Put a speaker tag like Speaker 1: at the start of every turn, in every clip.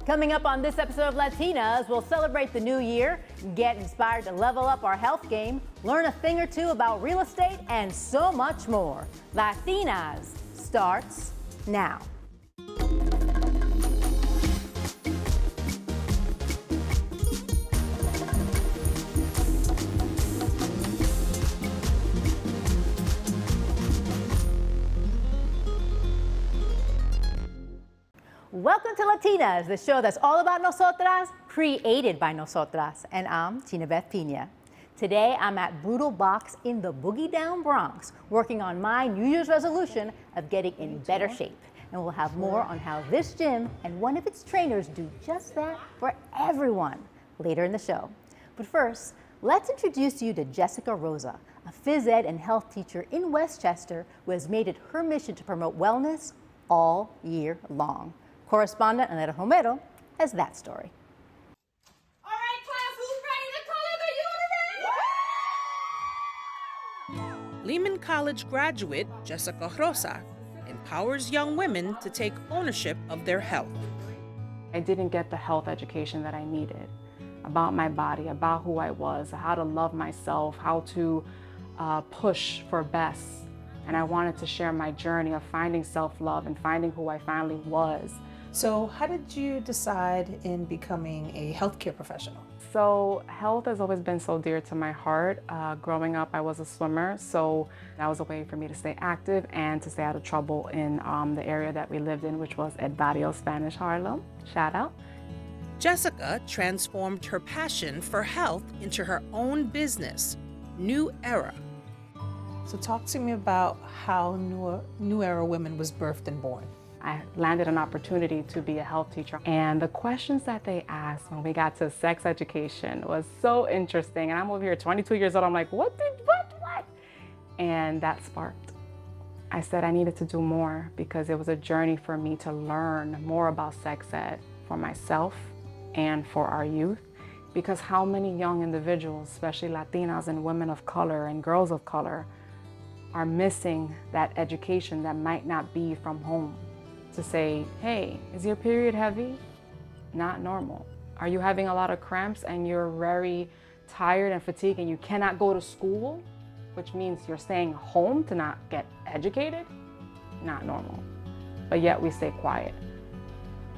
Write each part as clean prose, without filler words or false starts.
Speaker 1: Coming up on this episode of Latinas, we'll celebrate the new year, get inspired to level up our health game, learn a thing or two about real estate, and so much more. Latinas starts now. Welcome to Latinas, the show that's all about nosotras, created by nosotras, and I'm Tinabeth Piña. Today, I'm at BrutalBoxx in the Boogie Down Bronx, working on my New Year's resolution of getting in better shape. And we'll have more on how this gym and one of its trainers do just that for everyone later in the show. But first, let's introduce you to Jessica Rosa, a phys ed and health teacher in Westchester who has made it her mission to promote wellness all year long. Correspondent Elena Romero has that story.
Speaker 2: All right, class, who's ready to color the universe?
Speaker 3: Lehman College graduate Jessica Rosa empowers young women to take ownership of their health.
Speaker 4: I didn't get the health education that I needed about my body, about who I was, how to love myself, how to push for best. And I wanted to share my journey of finding self-love and finding who I finally was.
Speaker 5: So how did you decide in becoming a healthcare professional?
Speaker 4: So health has always been so dear to my heart. Growing up, I was a swimmer, so that was a way for me to stay active and to stay out of trouble in the area that we lived in, which was El Barrio Spanish Harlem. Shout out.
Speaker 3: Jessica transformed her passion for health into her own business, NUERA.
Speaker 5: So talk to me about how NUERA Women was birthed and born.
Speaker 4: I landed an opportunity to be a health teacher, and the questions that they asked when we got to sex education was so interesting. And I'm over here 22 years old, I'm like, what? And that sparked. I said I needed to do more because it was a journey for me to learn more about sex ed for myself and for our youth. Because how many young individuals, especially Latinas and women of color and girls of color, are missing that education that might not be from home. To say, hey, is your period heavy? Not normal. Are you having a lot of cramps and you're very tired and fatigued and you cannot go to school, which means you're staying home to not get educated? Not normal. But yet we stay quiet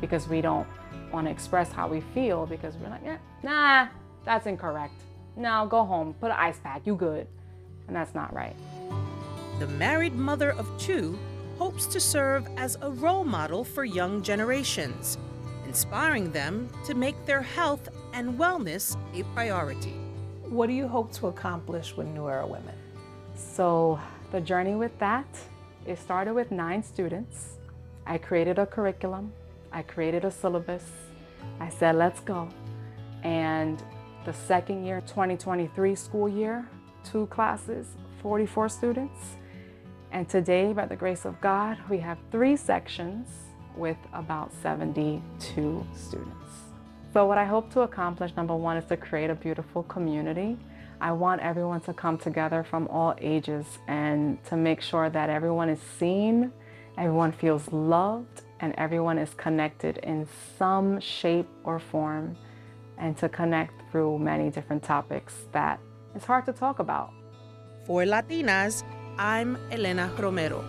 Speaker 4: because we don't want to express how we feel because we're like, yeah, nah, that's incorrect. No, go home, put an ice pack, you good. And that's not right.
Speaker 3: The married mother of two hopes to serve as a role model for young generations, inspiring them to make their health and wellness a priority.
Speaker 5: What do you hope to accomplish with NUERA Women?
Speaker 4: So the journey with that, it started with 9 students. I created a curriculum. I created a syllabus. I said, let's go. And the second year, 2023 school year, 2 classes, 44 students. And today, by the grace of God, we have 3 sections with about 72 students. So what I hope to accomplish, number 1, is to create a beautiful community. I want everyone to come together from all ages and to make sure that everyone is seen, everyone feels loved, and everyone is connected in some shape or form, and to connect through many different topics that it's hard to talk about.
Speaker 3: For Latinas, I'm Elena Romero.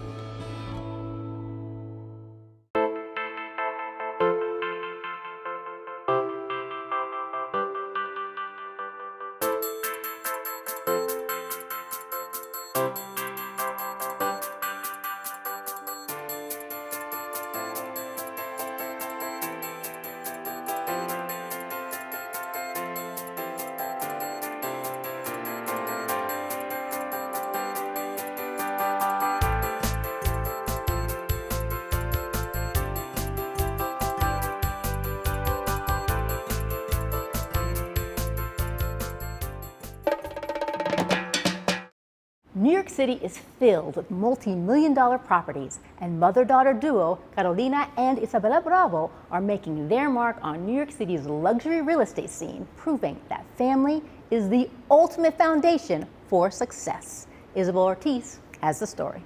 Speaker 1: New York City is filled with multi-million-dollar properties, and mother-daughter duo Carolina and Isabella Bravo are making their mark on New York City's luxury real estate scene, proving that family is the ultimate foundation for success. Isabel Ortiz has the story.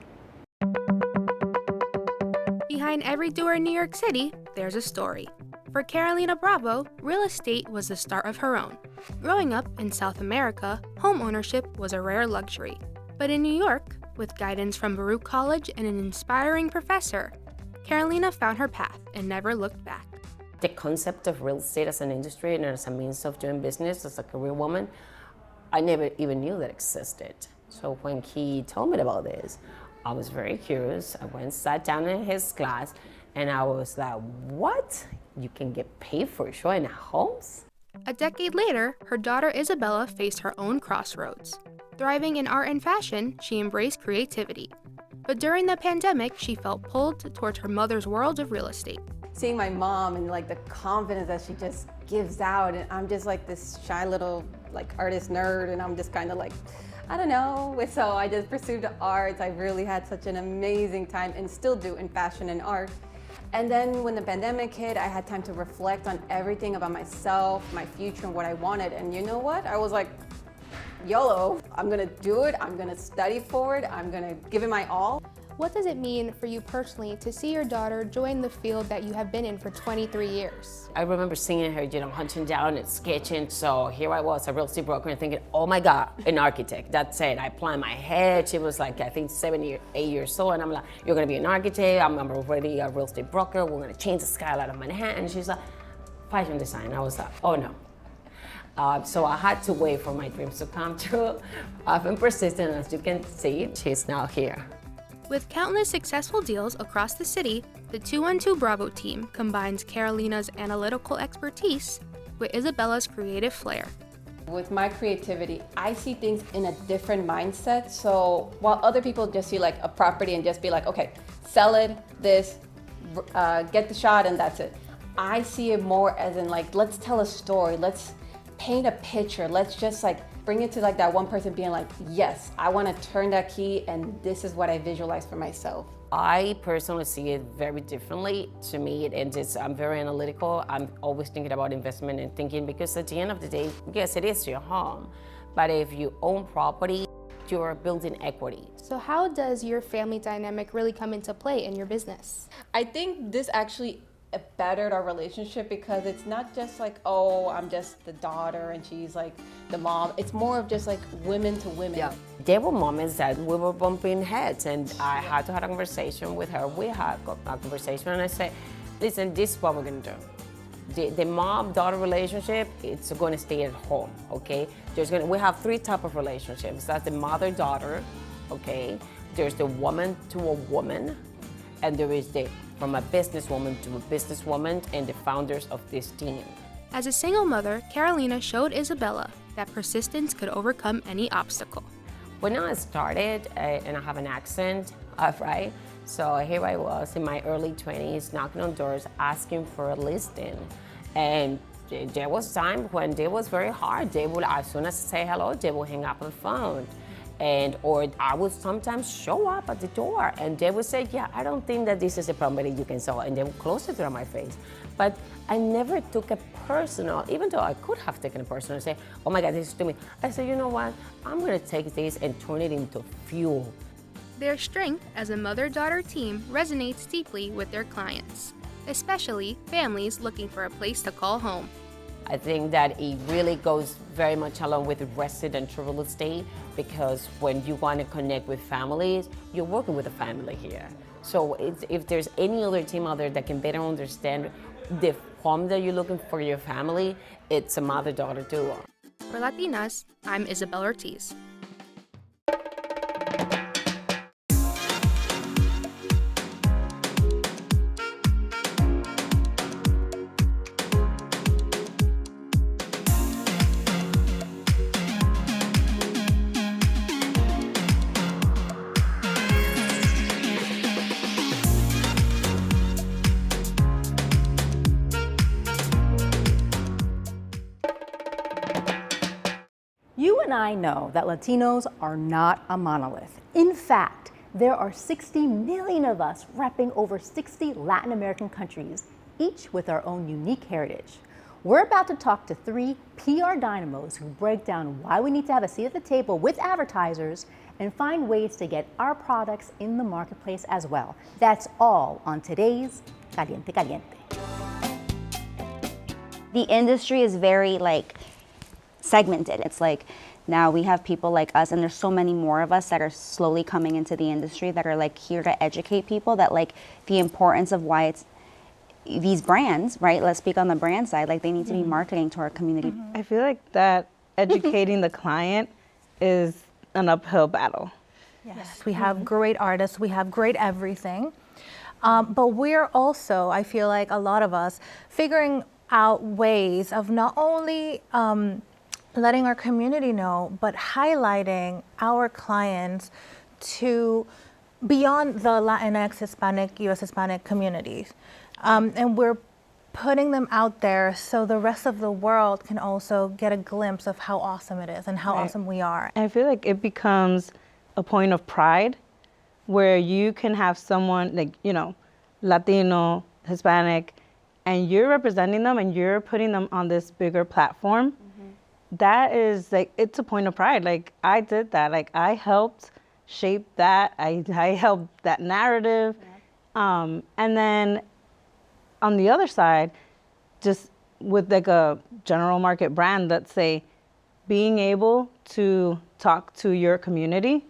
Speaker 6: Behind every door in New York City, there's a story. For Carolina Bravo, real estate was the start of her own. Growing up in South America, home ownership was a rare luxury. But in New York, with guidance from Baruch College and an inspiring professor, Carolina found her path and never looked back.
Speaker 7: The concept of real estate as an industry and as a means of doing business as a career woman, I never even knew that existed. So when he told me about this, I was very curious. I went and sat down in his class and I was like, what? You can get paid for showing homes?
Speaker 6: A decade later, her daughter Isabella faced her own crossroads. Thriving in art and fashion, she embraced creativity. But during the pandemic, she felt pulled toward her mother's world of real estate.
Speaker 8: Seeing my mom and like the confidence that she just gives out, and I'm just like this shy little like artist nerd, and I'm just kind of like, I don't know. So I just pursued the arts. I really had such an amazing time and still do in fashion and art. And then when the pandemic hit, I had time to reflect on everything about myself, my future, and what I wanted. And you know what? I was like, YOLO, I'm gonna do it. I'm gonna study for it. I'm gonna give it my all.
Speaker 9: What does it mean for you personally to see your daughter join the field that you have been in for 23 years?
Speaker 7: I remember seeing her, hunting down and sketching. So here I was, a real estate broker, and thinking, oh my God, an architect. That's it. I planned my head. She was like, I think 8 years old. And I'm like, you're gonna be an architect. I'm already a real estate broker. We're gonna change the skyline of Manhattan. She's like, fashion design. I was like, oh no. So I had to wait for my dreams to come true. I've been persistent, as you can see. She's now here.
Speaker 6: With countless successful deals across the city, the 212 Bravo team combines Carolina's analytical expertise with Isabella's creative flair.
Speaker 8: With my creativity, I see things in a different mindset. So while other people just see like a property and just be like, okay, sell it, get the shot, and that's it. I see it more as in like, let's tell a story, let's paint a picture, let's just like bring it to like that one person being like, yes, I want to turn that key and this is what I visualize for myself.
Speaker 7: I personally see it very differently. To me, I'm very analytical. I'm always thinking about investment and thinking, because at the end of the day, yes, it is your home. But if you own property, you're building equity.
Speaker 9: So how does your family dynamic really come into play in your business?
Speaker 8: I think this actually bettered our relationship, because it's not just like, oh, I'm just the daughter and she's like the mom. It's more of just like women to women. Yeah.
Speaker 7: There were moments that we were bumping heads, and I had to have a conversation with her. We had a conversation, and I said, listen, this is what we're gonna do. The mom-daughter relationship, it's going to stay at home, okay? We have 3 types of relationships. That's the mother-daughter, okay? There's the woman to a woman, and there is the from a businesswoman to a businesswoman, and the founders of this team.
Speaker 6: As a single mother, Carolina showed Isabella that persistence could overcome any obstacle.
Speaker 7: When I started, and I have an accent, right? So here I was in my early 20s, knocking on doors, asking for a listing. And there was time when it was very hard. They would, as soon as I say hello, they will hang up the phone. Or I would sometimes show up at the door and they would say, yeah, I don't think that this is a property you can sell, and they would close the door on my face. But I never took it personal, even though I could have taken it personal and say, oh my God, this is to me. I said, you know what, I'm gonna take this and turn it into fuel.
Speaker 6: Their strength as a mother-daughter team resonates deeply with their clients, especially families looking for a place to call home.
Speaker 7: I think that it really goes very much along with residential real estate, because when you want to connect with families, you're working with a family here. So if there's any other team out there that can better understand the home that you're looking for your family, it's a mother-daughter duo.
Speaker 6: For Latinas, I'm Isabel Ortiz.
Speaker 1: You and I know that Latinos are not a monolith. In fact, there are 60 million of us repping over 60 Latin American countries, each with our own unique heritage. We're about to talk to 3 PR dynamos who break down why we need to have a seat at the table with advertisers and find ways to get our products in the marketplace as well. That's all on today's Caliente Caliente.
Speaker 10: the industry is very like segmented. It's like now we have people like us, and there's so many more of us that are slowly coming into the industry that are like here to educate people that like the importance of why it's these brands, right? Let's speak on the brand side, like they need to be marketing to our community.
Speaker 11: I feel like that educating the client is an uphill battle.
Speaker 12: Yes, we have great artists, we have great everything. But we're also, I feel like a lot of us, figuring out ways of not only letting our community know, but highlighting our clients to beyond the Latinx, Hispanic, US Hispanic communities. And we're putting them out there so the rest of the world can also get a glimpse of how awesome it is and how awesome we are.
Speaker 11: I feel like it becomes a point of pride where you can have someone like, you know, Latino, Hispanic, and you're representing them and you're putting them on this bigger platform. That is like, it's a point of pride. Like I did that, like I helped shape that, I helped that narrative. And then on the other side, just with like a general market brand, let's say, being able to talk to your community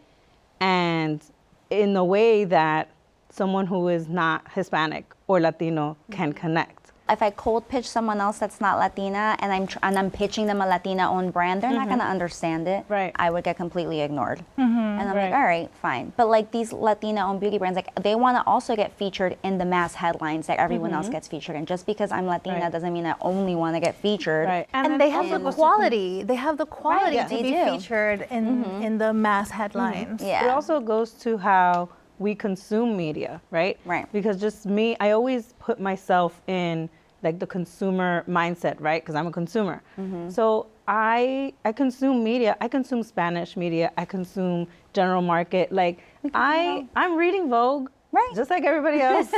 Speaker 11: and in the way that someone who is not Hispanic or Latino can connect.
Speaker 10: If I cold pitch someone else that's not Latina and I'm pitching them a Latina-owned brand, they're not going to understand it.
Speaker 11: Right.
Speaker 10: I would get completely ignored. And I'm like, all right, fine. But like these Latina-owned beauty brands, like they want to also get featured in the mass headlines that everyone else gets featured in. Just because I'm Latina doesn't mean I only want to get featured.
Speaker 12: Right. And they have the quality. They have the quality to be featured in the mass headlines.
Speaker 11: It also goes to how we consume media, right?
Speaker 10: Right.
Speaker 11: Because just me, I always put myself in like the consumer mindset, right? Because I'm a consumer. So I consume media. I consume Spanish media. I consume general market. Like I'm reading Vogue, just like everybody else.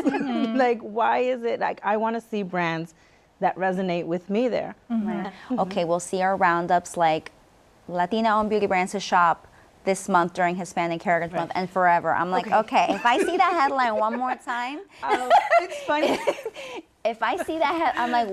Speaker 11: Like why is it like I want to see brands that resonate with me there?
Speaker 10: Okay, we'll see our roundups like Latina-owned beauty brands to shop this month during Hispanic Heritage Month and forever. I'm like, okay, if I see that headline one more time,
Speaker 11: it's funny.
Speaker 10: If I see that I'm like,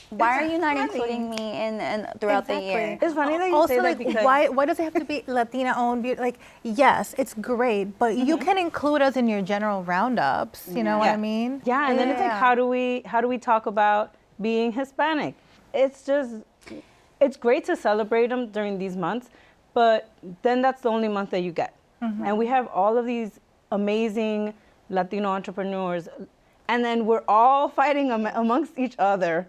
Speaker 10: why are you not including me in throughout the year?
Speaker 11: It's funny that you
Speaker 12: also,
Speaker 11: say
Speaker 12: like,
Speaker 11: that because
Speaker 12: why does it have to be Latina-owned beauty? Like, yes, it's great, but you can include us in your general roundups. You know what I mean?
Speaker 11: Yeah, and then it's like, how do we talk about being Hispanic? It's just, it's great to celebrate them during these months, but then that's the only month that you get. And we have all of these amazing Latino entrepreneurs, and then we're all fighting amongst each other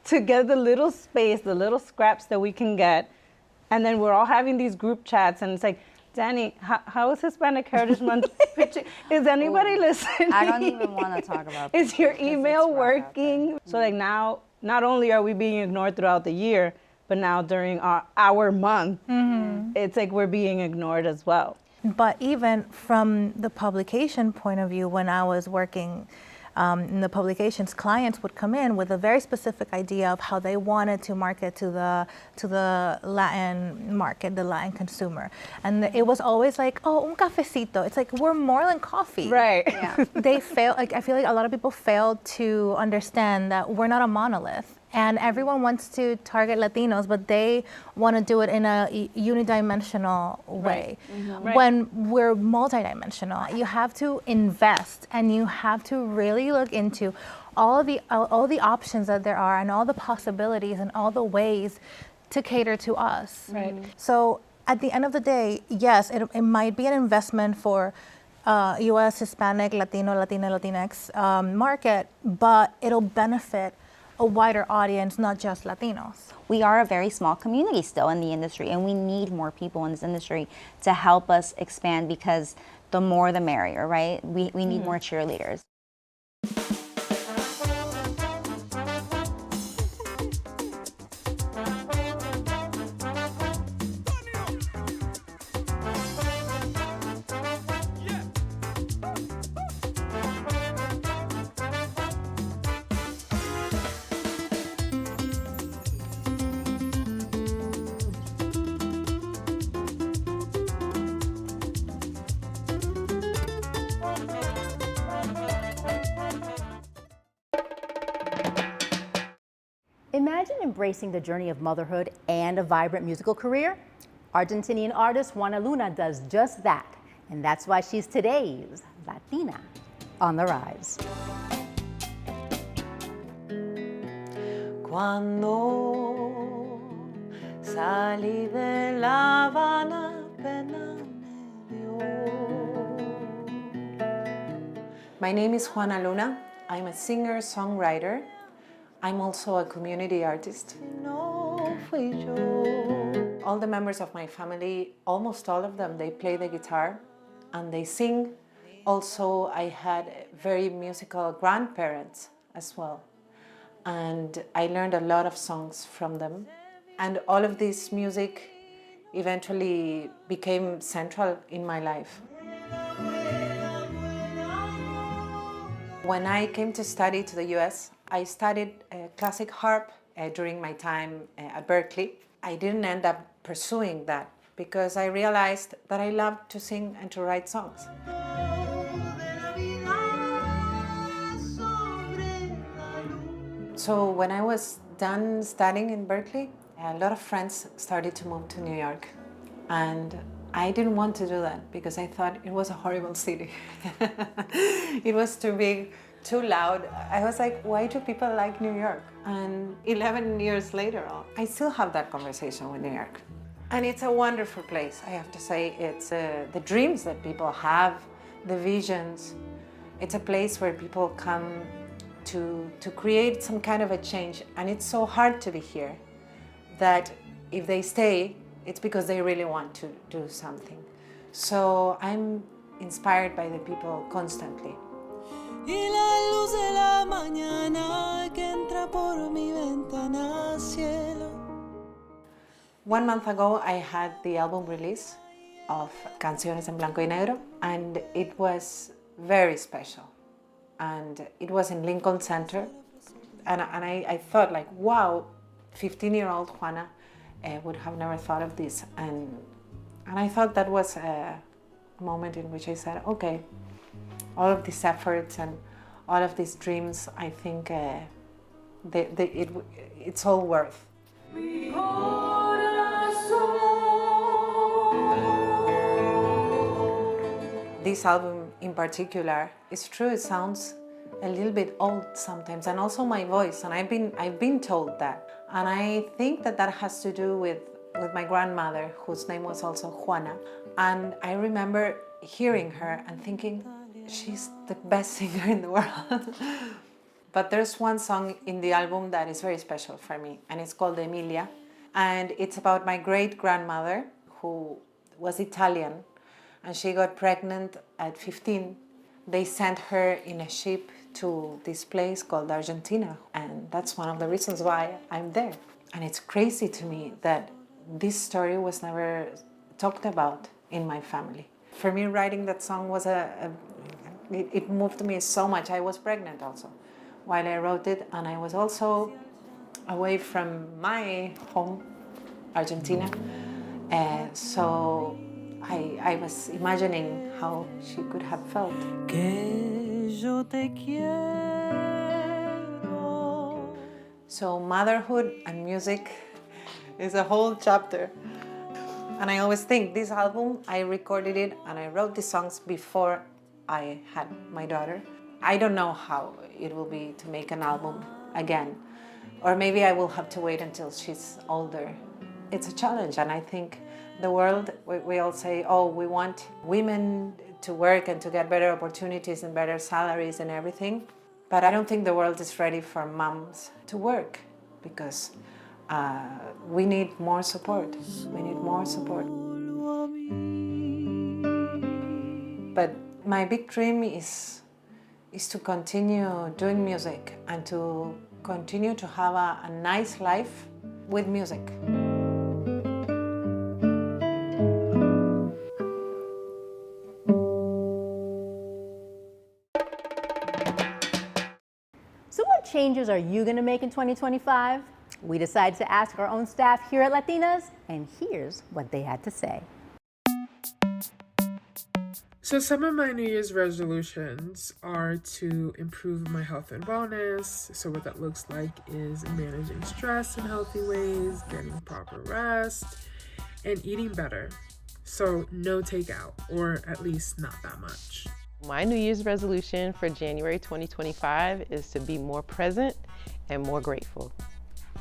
Speaker 11: to get the little space, the little scraps that we can get. And then we're all having these group chats, and it's like, Danny, how is Hispanic Heritage Month pitching? Is anybody listening?
Speaker 10: I don't even want to talk about this.
Speaker 11: Is your email working? So like now, not only are we being ignored throughout the year, but now during our month, it's like we're being ignored as well.
Speaker 12: But even from the publication point of view, when I was working in the publications, clients would come in with a very specific idea of how they wanted to market to the Latin market, the Latin consumer. And it was always like, oh, un cafecito. It's like, we're more than coffee.
Speaker 11: Right.
Speaker 12: Yeah. They fail, like I feel like a lot of people fail to understand that we're not a monolith. And everyone wants to target Latinos, but they want to do it in a unidimensional way. When we're multidimensional, you have to invest and you have to really look into all the options that there are and all the possibilities and all the ways to cater to us. So at the end of the day, yes, it might be an investment for U.S. Hispanic, Latino, Latina, Latinx market, but it'll benefit a wider audience, not just Latinos.
Speaker 10: We are a very small community still in the industry, and we need more people in this industry to help us expand, because the more the merrier, right? We need more cheerleaders.
Speaker 1: Imagine embracing the journey of motherhood and a vibrant musical career. Argentinian artist Juana Luna does just that, and that's why she's today's Latina on the rise.
Speaker 13: Cuando salí de La Habana, pena me dio. My name is Juana Luna. I'm a singer-songwriter. I'm also a community artist. No fui yo. All the members of my family, almost all of them, they play the guitar and they sing. Also, I had very musical grandparents as well. And I learned a lot of songs from them. And all of this music eventually became central in my life. When I came to study to the US, I studied classic harp during my time at Berkeley. I didn't end up pursuing that because I realized that I loved to sing and to write songs. So when I was done studying in Berkeley, a lot of friends started to move to New York. And I didn't want to do that because I thought it was a horrible city. It was too big, too loud. I was like, why do people like New York? And 11 years later, I still have that conversation with New York. And it's a wonderful place, I have to say. It's the dreams that people have, the visions. It's a place where people come to create some kind of a change. And it's so hard to be here that if they stay, it's because they really want to do something. So I'm inspired by the people constantly. Y la luz de la mañana que entra por mi ventana cielo. 1 month ago, I had the album release of Canciones en Blanco y Negro, and it was very special. And it was in Lincoln Center, and I thought like, wow, 15-year-old Juana would have never thought of this. And I thought that was a moment in which I said, okay, all of these efforts and all of these dreams, I think it's all worth. This album in particular, it's true, it sounds a little bit old sometimes, and also my voice, and I've been told that. And I think that has to do with my grandmother, whose name was also Juana. And I remember hearing her and thinking, she's the best singer in the world. But there's one song in the album that is very special for me, and it's called Emilia. And it's about my great-grandmother, who was Italian, and she got pregnant at 15. They sent her in a ship to this place called Argentina, and that's one of the reasons why I'm there. And it's crazy to me that this story was never talked about in my family. For me, writing that song was it moved me so much. I was pregnant also while I wrote it, and I was also away from my home, Argentina. So I was imagining how she could have felt. Que yo te quiero. So motherhood and music is a whole chapter. And I always think this album, I recorded it and I wrote the songs before I had my daughter. I don't know how it will be to make an album again. Or maybe I will have to wait until she's older. It's a challenge, and I think the world, we all say, oh, we want women to work and to get better opportunities and better salaries and everything. But I don't think the world is ready for moms to work, because we need more support. We need more support. But my big dream is to continue doing music and to continue to have a nice life with music.
Speaker 1: So what changes are you going to make in 2025? We decided to ask our own staff here at LATINAS, and here's what they had to say.
Speaker 14: So some of my New Year's resolutions are to improve my health and wellness. So what that looks like is managing stress in healthy ways, getting proper rest, and eating better. So no takeout, or at least not that much.
Speaker 15: My New Year's resolution for January 2025 is to be more present and more grateful.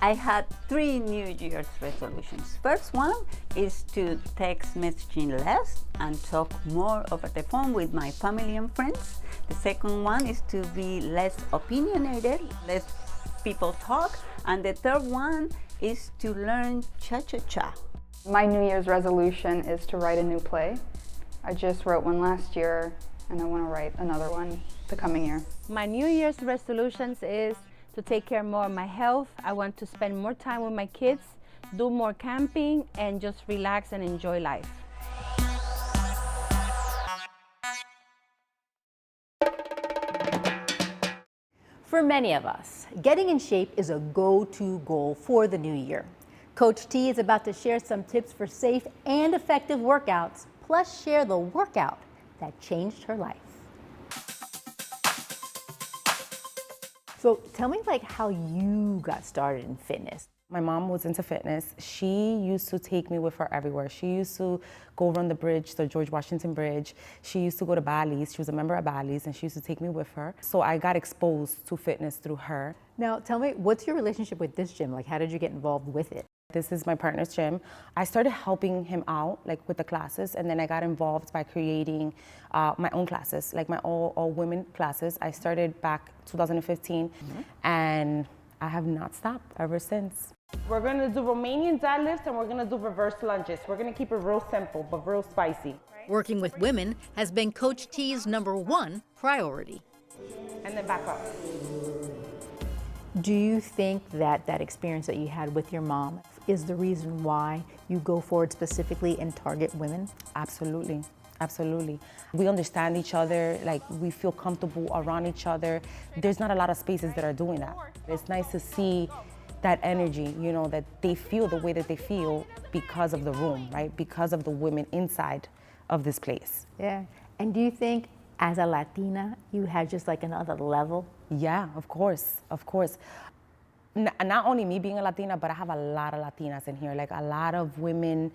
Speaker 16: I had 3 New Year's resolutions. First one is to text messaging less and talk more over the phone with my family and friends. The second one is to be less opinionated, less people talk. And the third one is to learn cha-cha-cha.
Speaker 17: My New Year's resolution is to write a new play. I just wrote one last year and I want to write another one the coming year.
Speaker 18: My New Year's resolutions is to take care more of my health. I want to spend more time with my kids, do more camping, and just relax and enjoy life.
Speaker 1: For many of us, getting in shape is a go-to goal for the new year. Coach T is about to share some tips for safe and effective workouts, plus share the workout that changed her life. So tell me how you got started in fitness.
Speaker 19: My mom was into fitness. She used to take me with her everywhere. She used to go run the bridge, the George Washington Bridge. She used to go to Bally's. She was a member of Bally's and she used to take me with her. So I got exposed to fitness through her.
Speaker 1: Now tell me, what's your relationship with this gym? How did you get involved with it?
Speaker 19: This is my partner's gym. I started helping him out with the classes, and then I got involved by creating my own classes, my all women classes. I started back 2015 and I have not stopped ever since.
Speaker 11: We're gonna do Romanian deadlifts and we're gonna do reverse lunges. We're gonna keep it real simple, but real spicy.
Speaker 1: Working with women has been Coach T's #1 priority.
Speaker 11: And then back up.
Speaker 1: Do you think that that experience that you had with your mom is the reason why you go forward specifically and target women?
Speaker 19: Absolutely. Absolutely. We understand each other, we feel comfortable around each other. There's not a lot of spaces that are doing that. It's nice to see that energy, that they feel the way that they feel because of the room, right? Because of the women inside of this place.
Speaker 1: Yeah. And do you think as a Latina, you had just another level?
Speaker 19: Yeah, of course, of course. Not only me being a Latina, but I have a lot of Latinas in here, a lot of women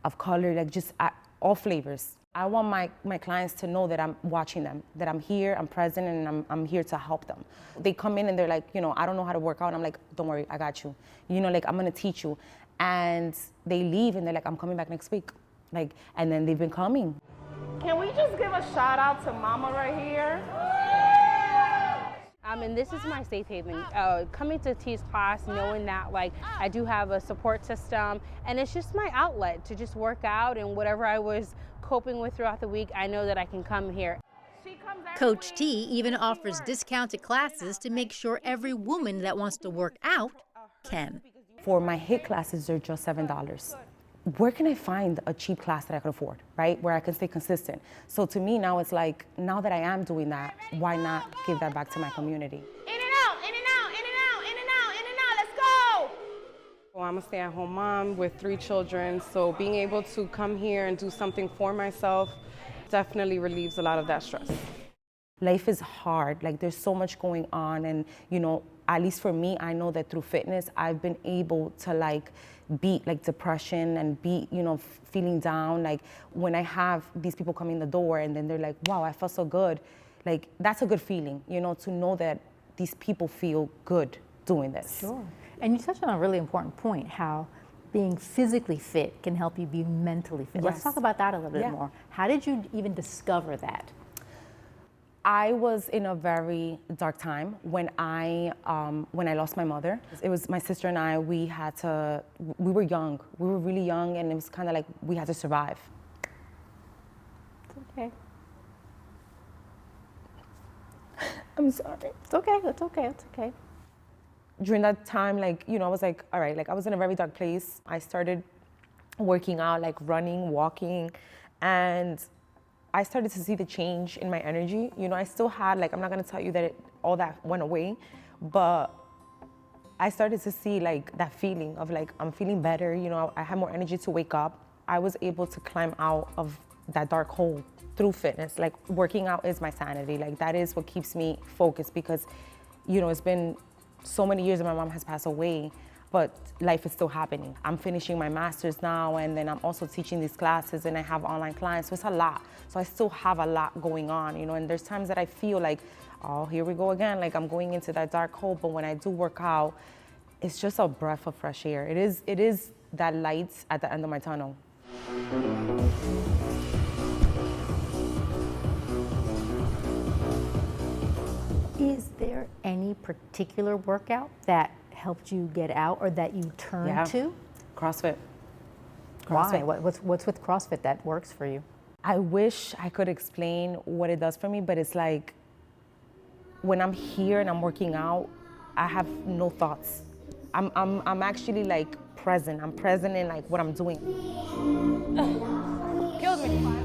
Speaker 19: of color, just all flavors. I want my clients to know that I'm watching them, that I'm here, I'm present, and I'm here to help them. They come in and they're like, I don't know how to work out. And I'm like, don't worry, I got you. I'm gonna teach you. And they leave and they're like, I'm coming back next week. And then they've been coming.
Speaker 11: Can we just give a shout out to Mama right here?
Speaker 18: And this is my safe haven. Coming to T's class, knowing that I do have a support system, and it's just my outlet to just work out, and whatever I was coping with throughout the week, I know that I can come here.
Speaker 1: Coach T even offers discounted classes to make sure every woman that wants to work out can.
Speaker 19: For my HIIT classes, they're just $7. Where can I find a cheap class that I could afford, right? Where I can stay consistent. So to me now it's now that I am doing that, why not give that back to my community?
Speaker 2: In and out, in and out, in and out, in and out, in and out, let's go!
Speaker 20: Well, I'm a stay-at-home mom with 3 children, so being able to come here and do something for myself definitely relieves a lot of that stress.
Speaker 19: Life is hard, there's so much going on, and at least for me, I know that through fitness, I've been able to beat depression and beat, feeling down. When I have these people come in the door and then they're like, wow, I felt so good. That's a good feeling, to know that these people feel good doing this.
Speaker 1: Sure. And you touched on a really important point, how being physically fit can help you be mentally fit.
Speaker 19: Yes.
Speaker 1: Let's talk about that a little bit more. How did you even discover that?
Speaker 19: I was in a very dark time when I lost my mother. It was my sister and I, we were young. We were really young, and it was kind of we had to survive.
Speaker 1: It's okay.
Speaker 19: I'm sorry.
Speaker 1: It's okay, it's okay, it's okay.
Speaker 19: During that time, I was all right, I was in a very dark place. I started working out, running, walking, and I started to see the change in my energy. I still had, I'm not gonna tell you that all that went away, but I started to see that feeling of I'm feeling better. I had more energy to wake up. I was able to climb out of that dark hole through fitness. Like working out is my sanity. Like that is what keeps me focused because, you know, it's been so many years and my mom has passed away, but life is still happening. I'm finishing my master's now, and then I'm also teaching these classes, and I have online clients, so it's a lot. So I still have a lot going on, you know, and there's times that I feel like, oh, here we go again, like I'm going into that dark hole, but when I do work out, it's just a breath of fresh air. It is that light at the end of my tunnel.
Speaker 1: Is there any particular workout that helped you get out or that you turned to?
Speaker 19: CrossFit.
Speaker 1: Why? What's with CrossFit that works for you?
Speaker 19: I wish I could explain what it does for me, but it's like when I'm here and I'm working out, I have no thoughts. I'm actually like present. I'm present in like what I'm doing.
Speaker 1: Kills me.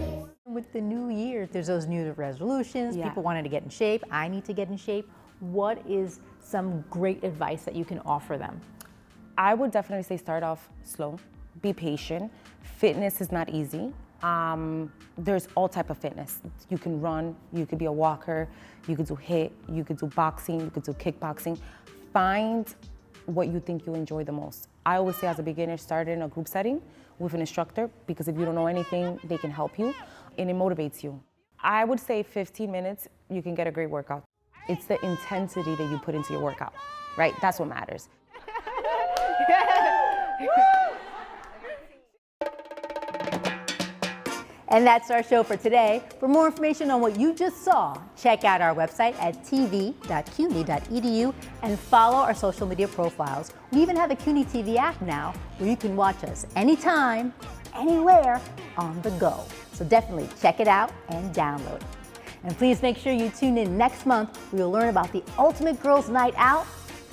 Speaker 1: With the new year, there's those New Year's resolutions, people wanting to get in shape, I need to get in shape. What is some great advice that you can offer them?
Speaker 19: I would definitely say start off slow, be patient. Fitness is not easy. There's all type of fitness. You can run, you could be a walker, you could do HIIT, you could do boxing, you could do kickboxing. Find what you think you enjoy the most. I always say as a beginner, start in a group setting with an instructor, because if you don't know anything, they can help you and it motivates you. I would say 15 minutes, you can get a great workout. It's the intensity that you put into your workout, right? That's what matters.
Speaker 1: And that's our show for today. For more information on what you just saw, check out our website at tv.cuny.edu and follow our social media profiles. We even have a CUNY TV app now where you can watch us anytime, anywhere, on the go. So definitely check it out and download it. And please make sure you tune in next month. We will learn about the ultimate girls' night out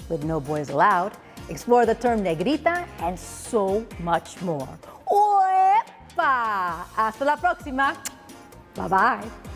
Speaker 1: with no boys allowed, explore the term negrita, and so much more. Hasta la próxima. Bye-bye.